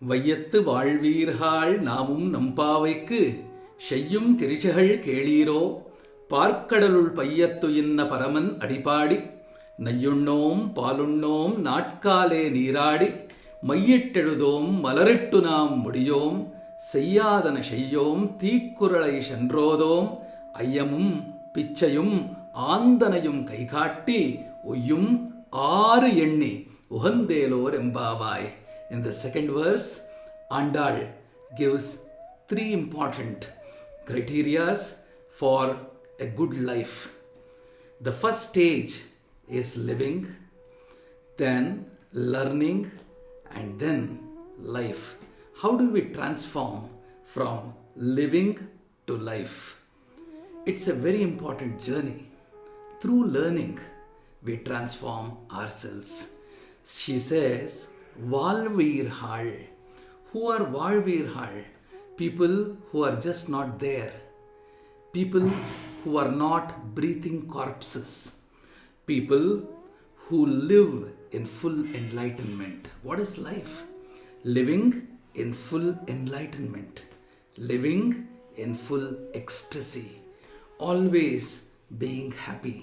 வையத்து வாழ்வீர்காள் நாமும் நம்பாவைக்கு செய்யும் கிரிசைகள் கேளீரோ பார்க்கடலுள் பையத்து இன்ன பரமன் அடிபாடி நையுண்ணோம் பாலுண்ணோம் நாட்காலே நீராடி மையிட்டெழுதோம் மலரிட்டு நாம் முடியோம் செய்யாதன செய்யோம் தீக்குறளை சென்றோதோம் ஐயமும் பிச்சையும் ஆந்தனையும் கைகாட்டி ஒய்யும் ஆறு எண்ணி உகந்தேலோர் எம்பாவாய். In the second verse, Andal gives three important criteria for a good life. The first stage is living, then learning, and then life. How do we transform from living to life? It's a very important journey. Through learning, we transform ourselves. She says, Vayyattuvaazhveerhaal. Who are Vayyattuvaazhveerhaal? People who are just not there. People who are not breathing corpses. People who live in full enlightenment. What is life? Living in full enlightenment. Living in full ecstasy. Always being happy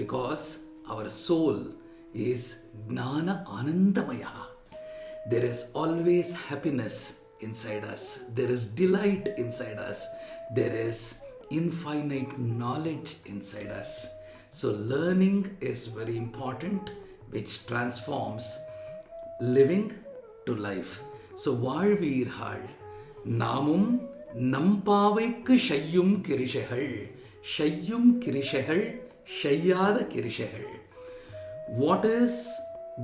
because our soul is Gnana Anandamaya. There is always happiness inside us. There is delight inside us. There is infinite knowledge inside us. So learning is very important, which transforms living to life. So Vayyattuvaazhveerhaal Namum Nampavaikku Shayyum Kirishaigal. Shayyum Kirishaigal Shayyada Kirishaigal. What is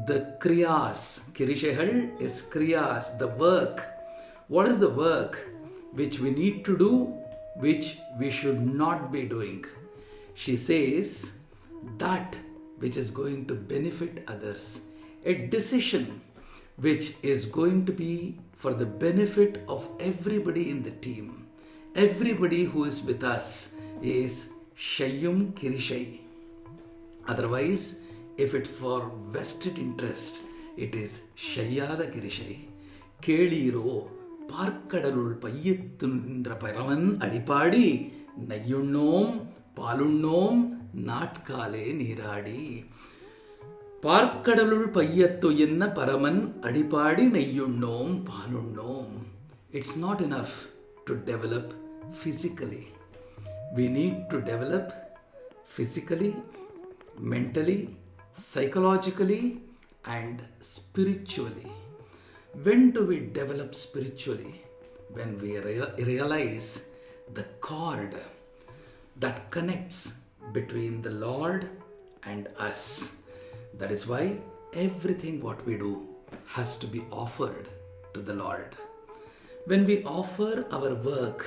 the kriyas? Kirishaigal is kriyas, the work. What is the work which we need to do, which we should not be doing? She says that which is going to benefit others. A decision which is going to be for the benefit of everybody in the team. Everybody who is with us is Shayyum Kirishai. Otherwise, if it's for vested interest, it is Shayyada Kirishai. Keliro பார்க்கடலுள் பையத்து நின்ற பரமன் அடிபாடி நையுண்ணோம் பாலுண்ணோம் நாட்காலே நீராடி. பார்க்கடலுள் பையத்து என்ன பரமன் அடிபாடி நையுண்ணோம் பாலுண்ணோம். It's not enough to develop physically. We need to develop physically, mentally, psychologically, and spiritually. When do we develop spiritually? When we realize the cord that connects between the Lord and us. That is why everything what we do has to be offered to the Lord. When we offer our work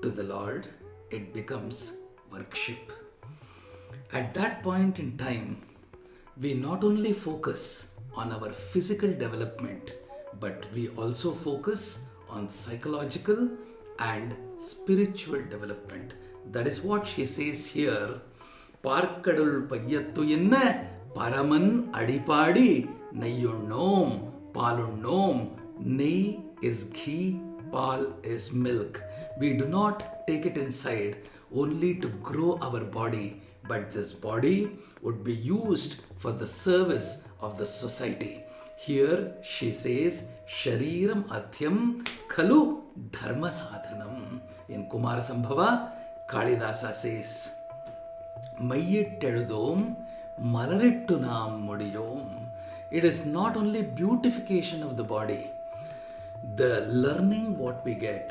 to the Lord, it becomes worship. At that point in time, we not only focus on our physical development, but we also focus on psychological and spiritual development. That is what she says here. Parkadul payyattu enna paraman adipadi nayyunnom palunnom. Nei is ghee, pal is milk. We do not take it inside only to grow our body, but this body would be used for the service of the society. Here she says, Shariram Adhyam Khalu Dharma Sadhanam. In Kumara Sambhava, Kalidasa says, Mayyitteludom Malarittu Naam Mudiyom. It is not only beautification of the body. The learning what we get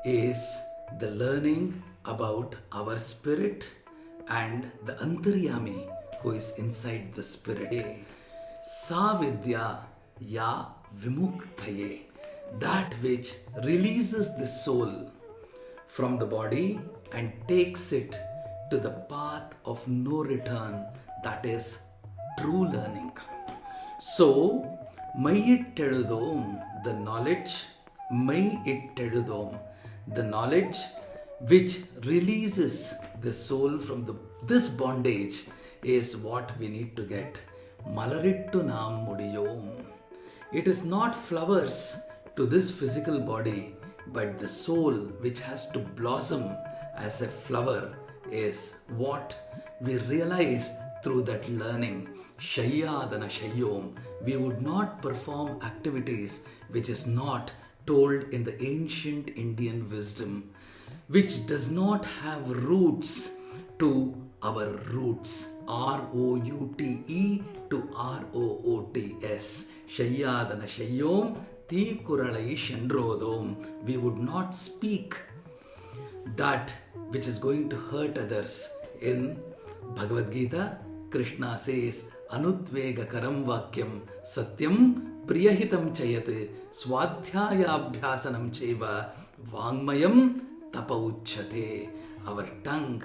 is the learning about our spirit and the Antaryami who is inside the spirit. Sa vidya ya vimukthaye. That which releases the soul from the body and takes it to the path of no return. That is true learning. So, Mayyitteludom, the knowledge, Mayyitteludom, the knowledge which releases the soul from this bondage is what we need to get. Malarittu naam mudiyom. It is not flowers to this physical body, but the soul which has to blossom as a flower is what we realize through that learning. Shayyadana Shayyom. We would not perform activities which is not told in the ancient Indian wisdom, which does not have roots to our roots. ROUTE to ROOTS. Shayyadana Shayyom Tikuralai Shendrodom. We would not speak that which is going to hurt others. In Bhagavad Gita, Krishna says, Anudvega karam vakyam satyam priyahitam chayat swadhyayabhyasanam cheva vangmayam tapa uchyate. Our tongue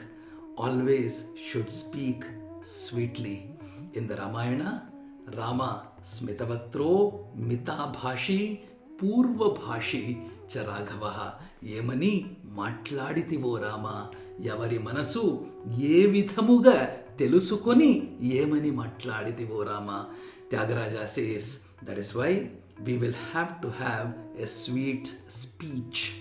always should speak sweetly. In the Ramayana, Rama Smitavatro Mitabhashi Purvabhashi Charagavaha. Yemani Matladitivo Rama. Yavari Manasu Ye Vithamuga Telusukoni Yemani Matladitivo Rama. Tyagaraja says, that is why we will have to have a sweet speech.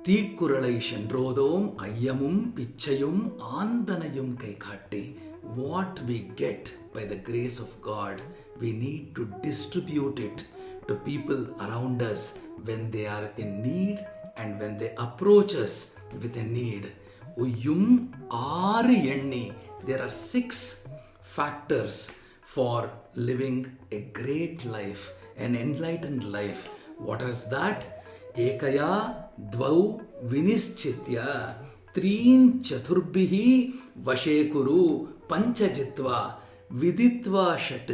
Tikuralai Shendrodom Ayyamum Pichayum Andanayum Kaikatti. What we get by the grace of God, we need to distribute it to people around us when they are in need and when they approach us with a need. Uyyum Ari Enni. There are 6 factors for living a great life, an enlightened life. What is that? Ekaya Dvau Vinischitya Treen Chaturbhihi Vashekuru Panchajitva Viditva Shat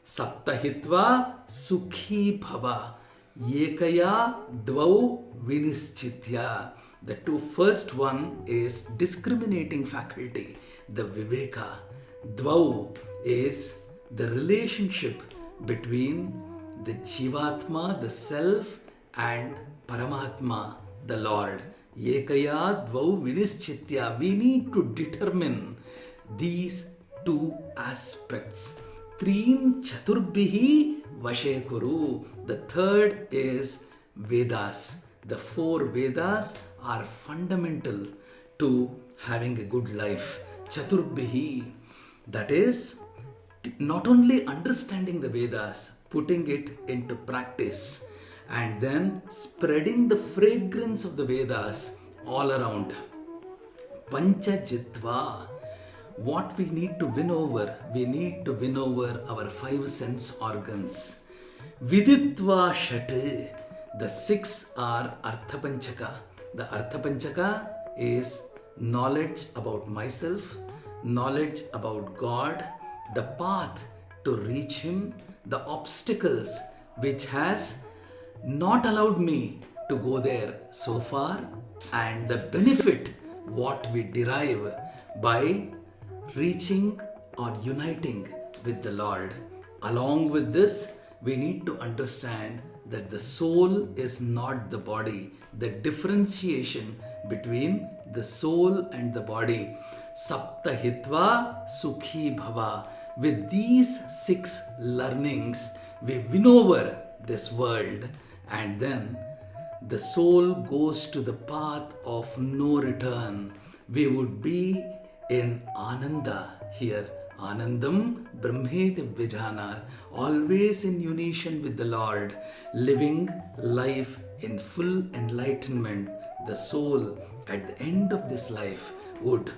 Saptahitva Sukhi Bhava. Ekaya Dvau Vinischitya. The 2 first one is discriminating faculty, the Viveka. Dvau is the relationship between the Jivatma, the self, and Paramatma, the Lord. Ekaya Dvau Vinischitya. We need to determine these 2 aspects. Treen Chaturbhihi Vashekuru. The third is Vedas. The 4 Vedas are fundamental to having a good life. Chaturbhihi. That is not only understanding the Vedas, putting it into practice, and then spreading the fragrance of the Vedas all around. Panchajitva. What we need to win over? We need to win over our 5 sense organs. Viditva Shat. The 6 are Arthapanchaka. The Arthapanchaka is knowledge about myself, knowledge about God, the path to reach Him, the obstacles which has not allowed me to go there so far, and the benefit what we derive by reaching or uniting with the Lord. Along with this, we need to understand that the soul is not the body. The differentiation between the soul and the body. Saptahitva Sukhi Bhava. With these 6 learnings, we win over this world, and then the soul goes to the path of no return. We would be in Ananda here. Anandam Brahmeti Vijana. Always in unison with the Lord. Living life in full enlightenment. The soul at the end of this life would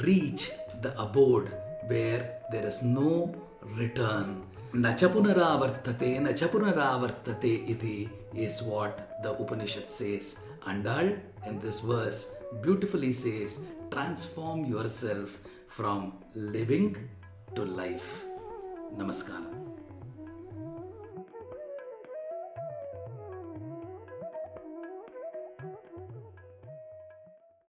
reach the abode where there is no return. Nachapunaravartate, nachapunaravartate iti is what the Upanishad says. Andal in this verse beautifully says, transform yourself from living to life. Namaskar.